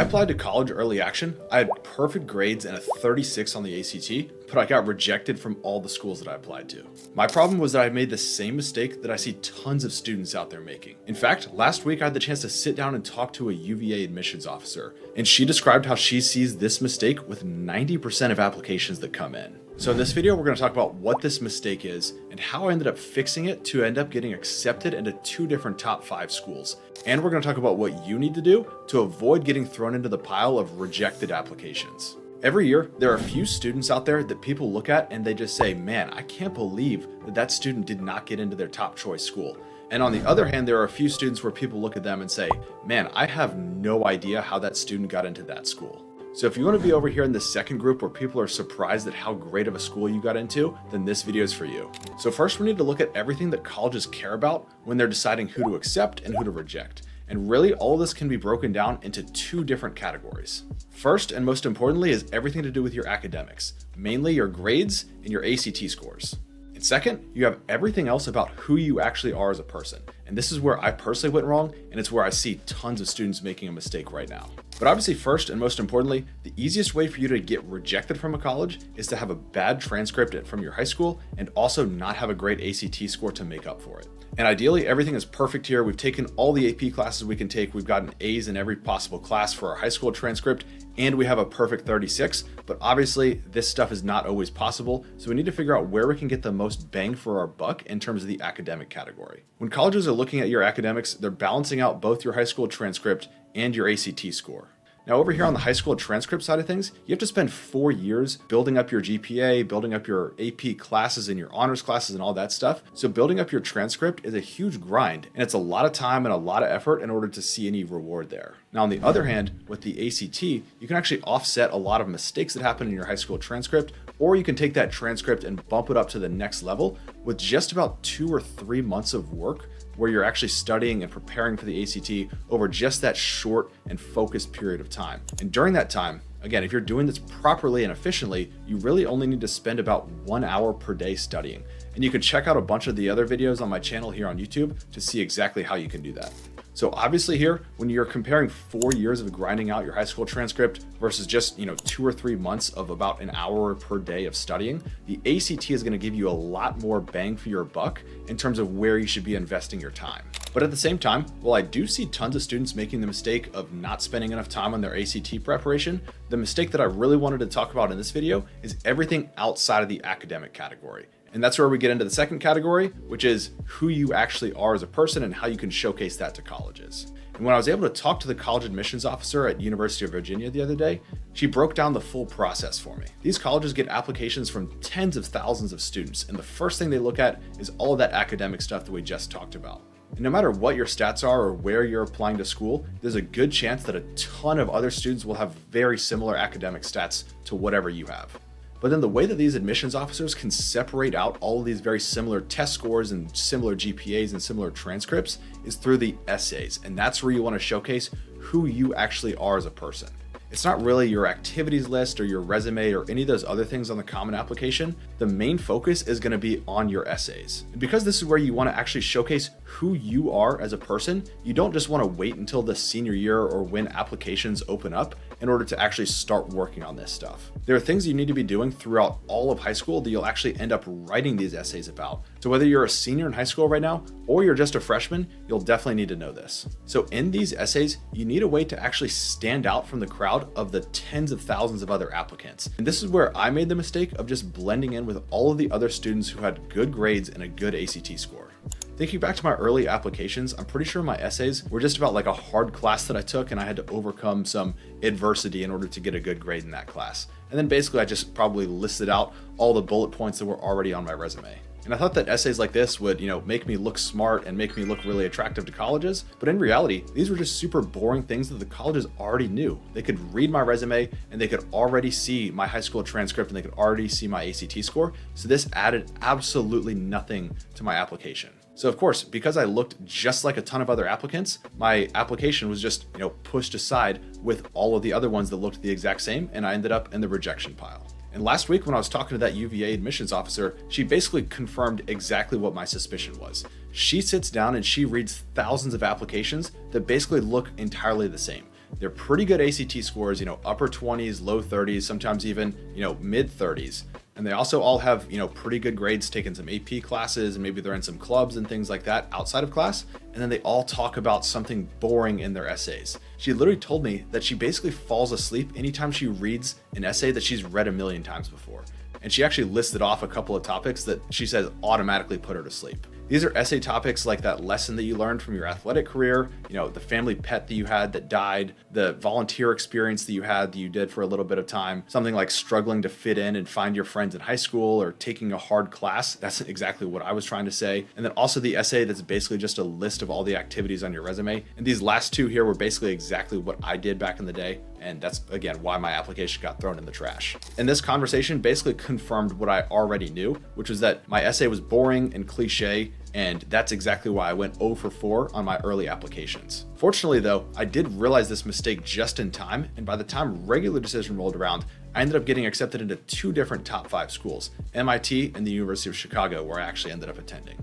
I applied to college early action. I had perfect grades and a 36 on the ACT, but I got rejected from all the schools that I applied to. My problem was that I made the same mistake that I see tons of students out there making. In fact, last week I had the chance to sit down and talk to a UVA admissions officer, and she described how she sees this mistake with 90% of applications that come in. So in this video, we're going to talk about what this mistake is and how I ended up fixing it to end up getting accepted into 2 different top 5 schools. And we're going to talk about what you need to do to avoid getting thrown into the pile of rejected applications. Every year, there are a few students out there that people look at and they just say, man, I can't believe that student did not get into their top choice school. And on the other hand, there are a few students where people look at them and say, man, I have no idea how that student got into that school. So if you want to be over here in the second group where people are surprised at how great of a school you got into, then this video is for you. So first we need to look at everything that colleges care about when they're deciding who to accept and who to reject. And really all of this can be broken down into 2 different categories. First and most importantly is everything to do with your academics, mainly your grades and your ACT scores. And second, you have everything else about who you actually are as a person. And this is where I personally went wrong, and it's where I see tons of students making a mistake right now. But obviously first and most importantly, the easiest way for you to get rejected from a college is to have a bad transcript from your high school and also not have a great ACT score to make up for it. And ideally, everything is perfect here. We've taken all the AP classes we can take. We've gotten A's in every possible class for our high school transcript, and we have a perfect 36. But obviously, this stuff is not always possible. So we need to figure out where we can get the most bang for our buck in terms of the academic category. When colleges are looking at your academics, they're balancing out both your high school transcript and your ACT score. Now over here on the high school transcript side of things, you have to spend 4 years building up your GPA, building up your AP classes and your honors classes and all that stuff. So building up your transcript is a huge grind, and it's a lot of time and a lot of effort in order to see any reward there. Now on the other hand, with the ACT, you can actually offset a lot of mistakes that happen in your high school transcript, or you can take that transcript and bump it up to the next level with just about 2 or 3 months of work where you're actually studying and preparing for the ACT over just that short and focused period of time. And during that time, again, if you're doing this properly and efficiently, you really only need to spend about 1 hour per day studying. And you can check out a bunch of the other videos on my channel here on YouTube to see exactly how you can do that. So obviously here, when you're comparing 4 years of grinding out your high school transcript versus just 2 or 3 months of about an hour per day of studying, the ACT is going to give you a lot more bang for your buck in terms of where you should be investing your time. But at the same time, while I do see tons of students making the mistake of not spending enough time on their ACT preparation, the mistake that I really wanted to talk about in this video is everything outside of the academic category. And that's where we get into the second category, which is who you actually are as a person and how you can showcase that to colleges. And when I was able to talk to the college admissions officer at University of Virginia the other day, she broke down the full process for me. These colleges get applications from tens of thousands of students, and the first thing they look at is all of that academic stuff that we just talked about. And no matter what your stats are or where you're applying to school, there's a good chance that a ton of other students will have very similar academic stats to whatever you have. But then the way that these admissions officers can separate out all of these very similar test scores and similar GPAs and similar transcripts is through the essays. And that's where you want to showcase who you actually are as a person. It's not really your activities list or your resume or any of those other things on the common application. The main focus is going to be on your essays. And because this is where you want to actually showcase who you are as a person, you don't just want to wait until the senior year or when applications open up in order to actually start working on this stuff. There are things you need to be doing throughout all of high school that you'll actually end up writing these essays about. So whether you're a senior in high school right now, or you're just a freshman, you'll definitely need to know this. So in these essays, you need a way to actually stand out from the crowd of the tens of thousands of other applicants. And this is where I made the mistake of just blending in with all of the other students who had good grades and a good ACT score. Thinking back to my early applications, I'm pretty sure my essays were just about like a hard class that I took and I had to overcome some adversity in order to get a good grade in that class. And then basically I just probably listed out all the bullet points that were already on my resume. And I thought that essays like this would, make me look smart and make me look really attractive to colleges. But in reality, these were just super boring things that the colleges already knew. They could read my resume and they could already see my high school transcript and they could already see my ACT score. So this added absolutely nothing to my application. So of course, because I looked just like a ton of other applicants, my application was just, pushed aside with all of the other ones that looked the exact same, and I ended up in the rejection pile. And last week when I was talking to that UVA admissions officer, she basically confirmed exactly what my suspicion was. She sits down and she reads thousands of applications that basically look entirely the same. They're pretty good ACT scores, upper 20s, low 30s, sometimes even, mid 30s. And they also all have, pretty good grades, taking some AP classes, and maybe they're in some clubs and things like that outside of class. And then they all talk about something boring in their essays. She literally told me that she basically falls asleep anytime she reads an essay that she's read a million times before. And she actually listed off a couple of topics that she says automatically put her to sleep. These are essay topics like that lesson that you learned from your athletic career, the family pet that you had that died, the volunteer experience that you did for a little bit of time, something like struggling to fit in and find your friends in high school or taking a hard class. That's exactly what I was trying to say. And then also the essay that's basically just a list of all the activities on your resume. And these last two here were basically exactly what I did back in the day. And that's, again, why my application got thrown in the trash. And this conversation basically confirmed what I already knew, which was that my essay was boring and cliche, and that's exactly why I went 0 for 4 on my early applications. Fortunately, though, I did realize this mistake just in time, and by the time regular decision rolled around, I ended up getting accepted into 2 different top 5 schools, MIT and the University of Chicago, where I actually ended up attending.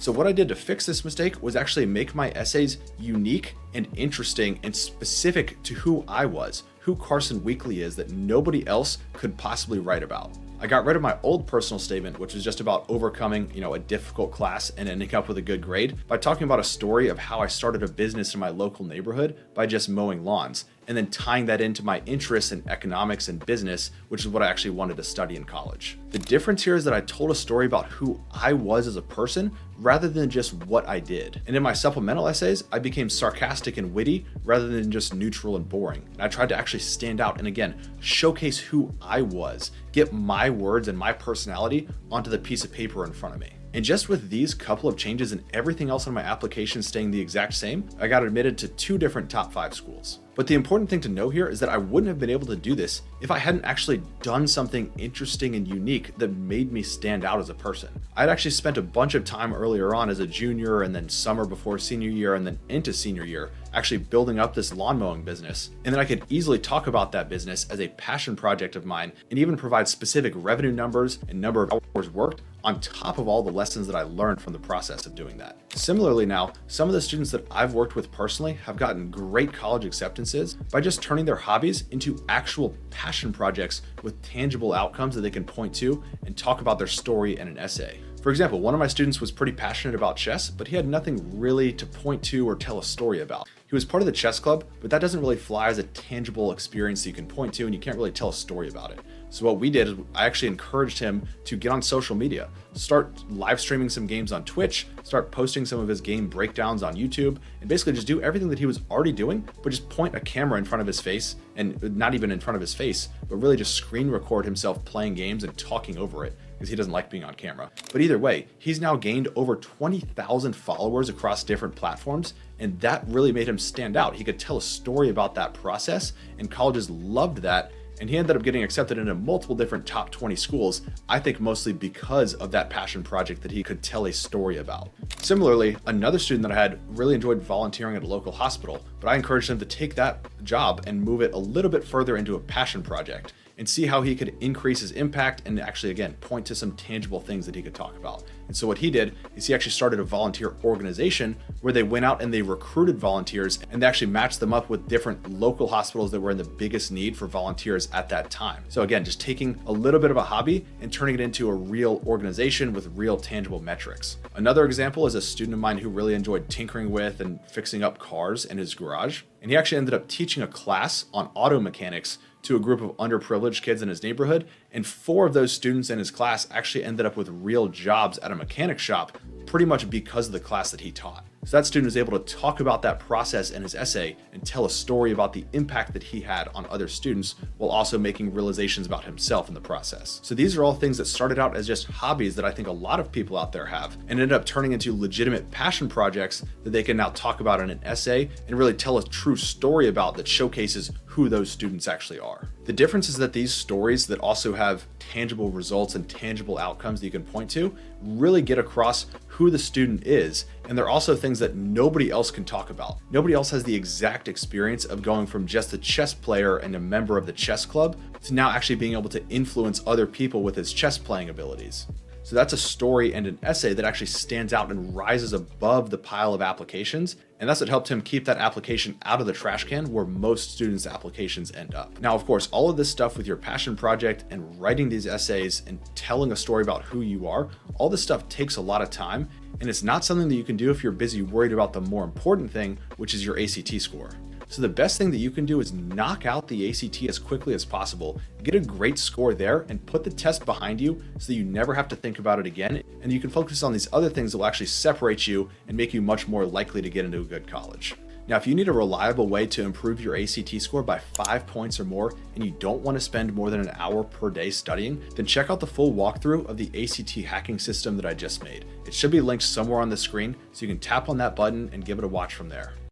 So what I did to fix this mistake was actually make my essays unique and interesting and specific to who I was, who Carson Weekley is that nobody else could possibly write about. I got rid of my old personal statement, which was just about overcoming, a difficult class and ending up with a good grade, by talking about a story of how I started a business in my local neighborhood by just mowing lawns, and then tying that into my interests in economics and business, which is what I actually wanted to study in college. The difference here is that I told a story about who I was as a person rather than just what I did. And in my supplemental essays, I became sarcastic and witty rather than just neutral and boring. And I tried to actually stand out and, again, showcase who I was, get my words and my personality onto the piece of paper in front of me. And just with these couple of changes and everything else on my application staying the exact same, I got admitted to 2 different top 5 schools. But the important thing to know here is that I wouldn't have been able to do this if I hadn't actually done something interesting and unique that made me stand out as a person. I'd actually spent a bunch of time earlier on as a junior, and then summer before senior year, and then into senior year, actually building up this lawn mowing business. And then I could easily talk about that business as a passion project of mine and even provide specific revenue numbers and number of hours worked on top of all the lessons that I learned from the process of doing that. Similarly now, some of the students that I've worked with personally have gotten great college acceptances by just turning their hobbies into actual passion projects with tangible outcomes that they can point to and talk about their story in an essay. For example, one of my students was pretty passionate about chess, but he had nothing really to point to or tell a story about. He was part of the chess club, but that doesn't really fly as a tangible experience that you can point to, and you can't really tell a story about it. So what we did is I actually encouraged him to get on social media, start live streaming some games on Twitch, start posting some of his game breakdowns on YouTube, and basically just do everything that he was already doing, but just point a camera in front of his face, and not even in front of his face, but really just screen record himself playing games and talking over it, because he doesn't like being on camera. But either way, he's now gained over 20,000 followers across different platforms, and that really made him stand out. He could tell a story about that process, and colleges loved that, and he ended up getting accepted into multiple different top 20 schools, I think mostly because of that passion project that he could tell a story about. Similarly, another student that I had really enjoyed volunteering at a local hospital, but I encouraged him to take that job and move it a little bit further into a passion project and see how he could increase his impact and actually, again, point to some tangible things that he could talk about. And so what he did is he actually started a volunteer organization where they went out and they recruited volunteers, and they actually matched them up with different local hospitals that were in the biggest need for volunteers at that time. So again, just taking a little bit of a hobby and turning it into a real organization with real tangible metrics. Another example is a student of mine who really enjoyed tinkering with and fixing up cars in his garage. And he actually ended up teaching a class on auto mechanics to a group of underprivileged kids in his neighborhood, and 4 of those students in his class actually ended up with real jobs at a mechanic shop pretty much because of the class that he taught. So that student was able to talk about that process in his essay and tell a story about the impact that he had on other students while also making realizations about himself in the process. So these are all things that started out as just hobbies that I think a lot of people out there have, and ended up turning into legitimate passion projects that they can now talk about in an essay and really tell a true story about that showcases who those students actually are. The difference is that these stories that also have tangible results and tangible outcomes that you can point to really get across who the student is, and they're also things that nobody else can talk about. Nobody else has the exact experience of going from just a chess player and a member of the chess club to now actually being able to influence other people with his chess playing abilities. So that's a story and an essay that actually stands out and rises above the pile of applications. And that's what helped him keep that application out of the trash can where most students' applications end up. Now, of course, all of this stuff with your passion project and writing these essays and telling a story about who you are, all this stuff takes a lot of time. And it's not something that you can do if you're busy worried about the more important thing, which is your ACT score. So the best thing that you can do is knock out the ACT as quickly as possible, get a great score there, and put the test behind you so that you never have to think about it again, and you can focus on these other things that will actually separate you and make you much more likely to get into a good college. Now, if you need a reliable way to improve your ACT score by 5 points or more, and you don't want to spend more than an hour per day studying, then check out the full walkthrough of the ACT hacking system that I just made. It should be linked somewhere on the screen, so you can tap on that button and give it a watch from there.